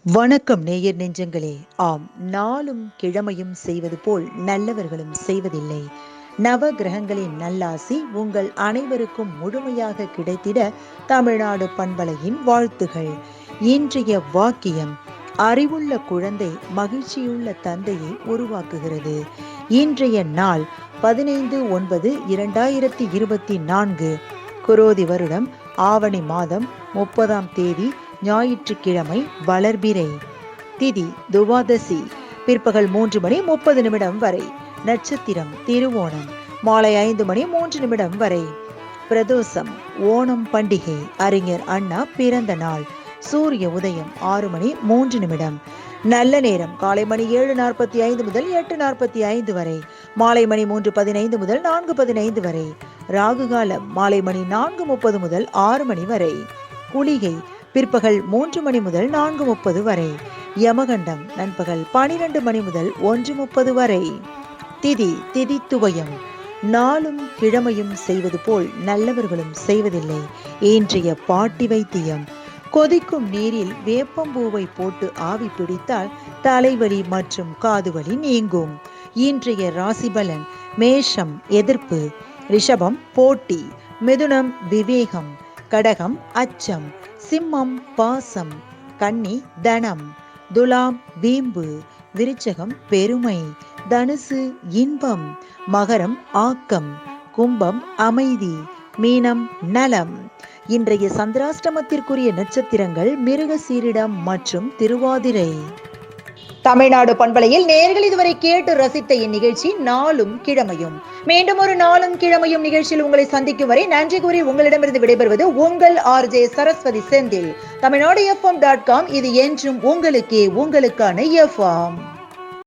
வணக்கம் நேயர் நெஞ்சங்களே. ஆம், நாளும் கிழமையும் செய்வது போல் நல்லவர்களும் செய்வதில்லை. நவ கிரகங்களின் நல்லாசி உங்கள் அனைவருக்கும் முழுமையாக கிடைத்திட தமிழ்நாடு பண்பலையின் வாழ்த்துகள். இன்றைய வாக்கியம்: அறிவுள்ள குழந்தை மகிழ்ச்சியுள்ள தந்தையை உருவாக்குகிறது. இன்றைய நாள் 15/9/2024, குரோதி வருடம் ஆவணி மாதம் 30ஆம் தேதி, ஞாயிற்றுக்கிழமை, வளர்பிறை. திதி துவாதசி, பிற்பகல் 3:30 வரை. நட்சத்திரம் திருவோணம், மாலை 5:03 வரை. பிரதோஷம், ஓணம் பண்டிகை, அறிஞர் அண்ணா பிறந்த நாள். சூரிய உதயம் 6:03. நல்ல நேரம் காலை மணி 7:45 முதல் 8:45 வரை. மாலை மணி 3:15 முதல் 4:15 வரை. ராகு காலம் மாலை மணி 4:30 முதல் 6 மணி வரை. குளிகை பிற்பகல் 3 மணி முதல் 4:30 வரை. யமகண்டம் நண்பகல் 12 மணி முதல் 1:30 வரை. திதி துவயம். நாளும் கிழமையும் செய்வது போல் நல்லவர்களும் செய்வதில்லை. இன்றைய பாட்டி வைத்தியம்: கொதிக்கும் நீரில் வேப்பம்பூவை போட்டு ஆவி பிடித்தால் தலைவலி மற்றும் காதுவலி நீங்கும். இன்றைய ராசிபலன்: மேஷம் எதிர்ப்பு, ரிஷபம் போட்டி, மிதுனம் விவேகம், கடகம் அச்சம், சிம்மம் பாசம், கன்னி தனம், துலாம் வீம்பு, விருச்சகம் பெருமை, தனுசு இன்பம், மகரம் ஆக்கம், கும்பம் அமைதி, மீனம் நலம். இன்றைய சந்திராஷ்டமத்திற்குரிய நட்சத்திரங்கள் மிருகசீரிடம் மற்றும் திருவாதிரை. தமிழ்நாடு பண்பலையில் நேயர்கள் இதுவரை கேட்டு ரசித்த இந்நிகழ்ச்சி நாளும் கிழமையும். மீண்டும் ஒரு நாளும் கிழமையும் நிகழ்ச்சியில் உங்களை சந்திக்கும் வரை நன்றி கூறி உங்களிடமிருந்து விடைபெறுவது உங்கள் RJ சரஸ்வதி செந்தில். தமிழ்நாடு FM.com, இது என்றும் உங்களுக்கே, உங்களுக்கான FM.